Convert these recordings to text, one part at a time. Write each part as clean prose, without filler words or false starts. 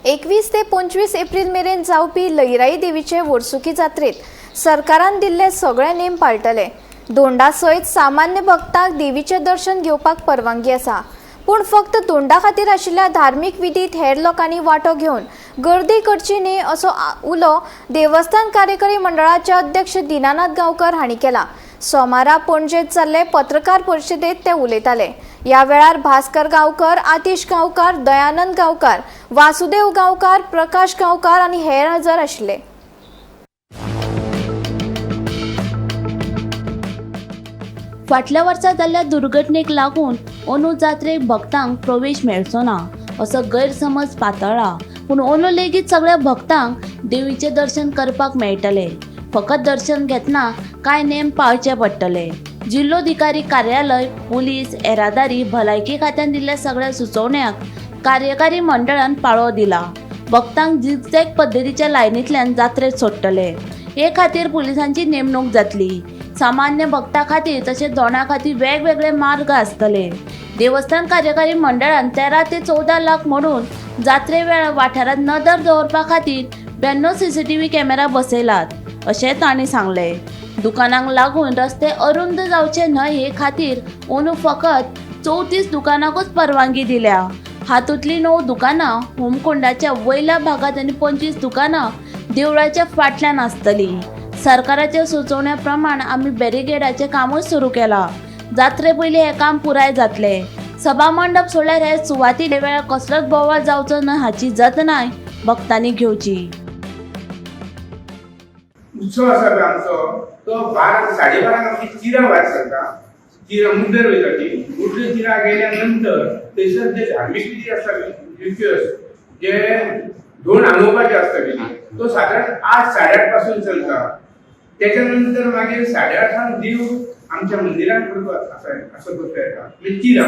21 ते 25 एप्रिल मेरेन जावपी लयराई देवीचे वर्सुकी जात्रेत सरकारान दिल्ले सगळे नेम पाळटले। दोंडा सयत सामान्य भक्तांक देवीचे दर्शन घेवपाक परवानगी आसा, पूण फक्त दोंडा खातीर आशिल्ल्या धार्मिक विधीत हेर लोकांनी वांटो घेवन गर्दी करची न्ही असो उलो देवस्थान कार्यकारी मंडळाचे अध्यक्ष दिनानाथ गांवकर हांणी केला। सोमारा पणजेत जाल्ले पत्रकार परिशदेत ते उलयताले। या वेळार भास्कर गांवकर, आतिश गांवकर, दयानंद गांवकर, वासुदेव गांवकर, प्रकाश गांवकर आनी हेर हजर आशिल्ले। फाटल्या वर्सा जाल्ल्या दुर्घटनेक लागून अंदू जात्रेक भक्तांक प्रवेश मेळचो ना असो गैरसमज पातळ्ळा, पूण अंदू लेगीत सगळ्या भक्तांक देवीचे दर्शन करपाक मेळटले। फकत दर्शन घेतना कांय नेम पाळचे पडटले। जिल्लोधिकारी कार्यालय, पुलीस, येरादारी, भलायकी खात्यान दिल्ल्या सगळ्या सुचोवण्यांक कार्यकारी मंडळान पाळो दिला। भक्तांक झिगझॅग पद्दतीच्या लायनींतल्यान जात्रेत सोडटले। हे खातीर पुलिसांची नेमणूक जातली। सामान्य भक्तां खातीर तशेंच दोणां खातीर वेगवेगळे मार्ग आसतले। देवस्थान कार्यकारी मंडळान 13 ते 14 लाख म्हणून जात्रे वेळार वाठारांत नदर दवरपा खातीर 92 CCTV कॅमेरा बसयलात अशें तांणी सांगले। दुकानांक लागून रस्ते अरुंद जावचे न्हय हे खातीर अंदू फकत 34 दुकानांकूच परवानगी दिल्या। हातूंतलीं 9 दुकानां होमकुंडाच्या वयल्या भागात आनी 25 दुकानां देवळाच्या फाटल्यान आसतलीं। सरकाराच्या सुचोवण्या प्रमाण आमी बॅरिकेडाचें कामूय सुरू केलां। जात्रे पयलीं हें काम पुराय जातलें। सभा मंडप सोडल्यार हे सुवाती वेळार कसलोच बोवाळ जावचो न्हय हाची जतनाय भक्तांनी घेवची। उत्सव आसा पळय आमचो तो 12:30 आमची चिरा भायर सरता। चिरा मुड्डेर वयता ती मुड्डेर चिरा गेल्या नंतर थंयसर जे धार्मीक विधी आसता रिच्युअल्स जे धोंड आंगोवपाचे आसता पळय तो सादारण 8, 8:30 पासून चलता। त्याच्या नंतर मागीर 8:30 देव आमच्या मंदिरात करतात असं गोष्ट येता म्हणजे चिरा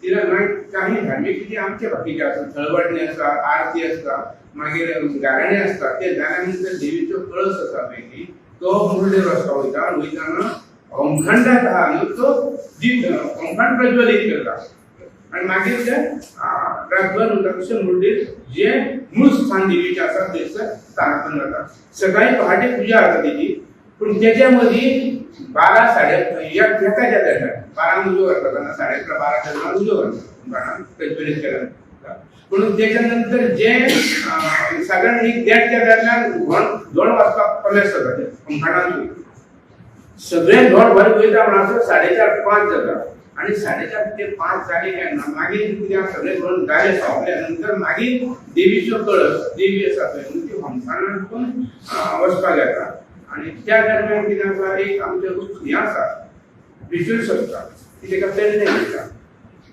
मागीर काही धार्मीक विधी आमचे बाकीचे आसता, थळवटणी आसता, आरती आसता, मागीर गाराणे आसता। ते जाल्यानंतर देवीचो कळस आसा पळय तो मुड्डेर वयताना होमखंडात आहा न्हू तो होमखंड प्रज्वलीत करता आनी मागीर ते रातभर उदकाचें मुड्डेर जे मूळ स्थान देवीचें आसा थंयसर स्थानापन जाता। सकाळी पहाटे पुजा जाता तेजी, पूण तेच्या मदीं 12, 1:30 दरम्यान 12 उजो करता 11:30, 12 दरम्यान उजो करता प्रज्वलीत केला। पूण त्याच्या नंतर जे साधारण 1:30 दरम्यान धोंड वाजपाक कमेस जाता ते होमखंडांत सगळे धोंड भर वयता म्हणून 4:30, 5 जाता आणि 4:30 ते 5 जाले काय ना मागीर कित्याक सगळे धोंड जाले सोंपल्या नंतर मागीर देवीचो कळस देवी आसा पळय ती होमखंडांतून वचपाक येता आणि त्या दरम्यान कितें आसा एक आमचें हें आसा रिच्युअल्स आसता ती तेका पेरणे म्हणटा।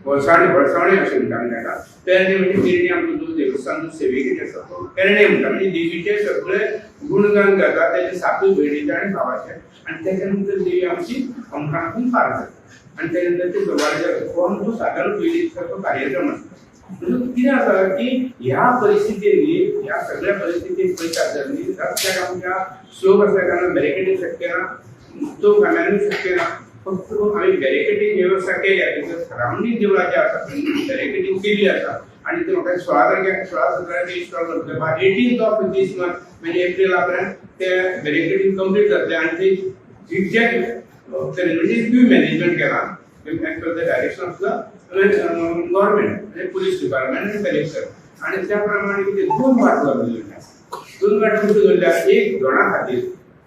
वर्सावणी अशें म्हणटा आमी तेका। पेरणे म्हणजे पेरणी आमचो देवस्थान सेवेक आसा तो पेरणे म्हणटा म्हणजे देवीचे सगळे गुणगान जाता तेजे सातूय भयणीचे आनी भावाचे आणि त्याच्या नंतर देवी आमची होमखंडांतून पार जाता आणि त्यानंतर ते दरबाराच्या हो आमचो सादारण पयलींचो तो कार्यक्रम आसता। म्हणजे कितें आसा की ह्या परिस्थितीन ह्या सगळ्या परिस्थितीन पळयतात जर न्ही रस्त्याक आमच्या स्लोप आसल्या कारणान बॅरिकेडींग शक्य ना, तो कॅमेरांनी शक्य ना, फक्त आमी बॅरिकेडींग वेवस्था केल्या तितून सरावंडींग देवळाचें आसा बॅरिकेडींग केली आसा आणि ते म्हाका 16 तारखेक 16 17 इन्स्टॉल करतले 18th ऑफ दिस मंथ म्हणजे एप्रिला पर्यंत ते बॅरिकेडींग कंप्लीट जातले आणि ते झिगझॅग म्हणजे क्यू मॅनेजमेंट केला as per the direction of the government म्हणजे पुलीस डिपार्टमेंट आणि कलेक्टर आणि त्या प्रमाणे ते 2 वाट दवरलेले आसा। 2 वाट कुठे दवरल्या एक धोंडा खातीर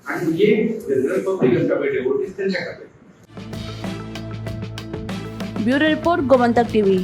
आणि एक जनरल पब्लिक आसता पळय डेवोटीज तेंच्या खातीर। Bureau report Gomantak TV.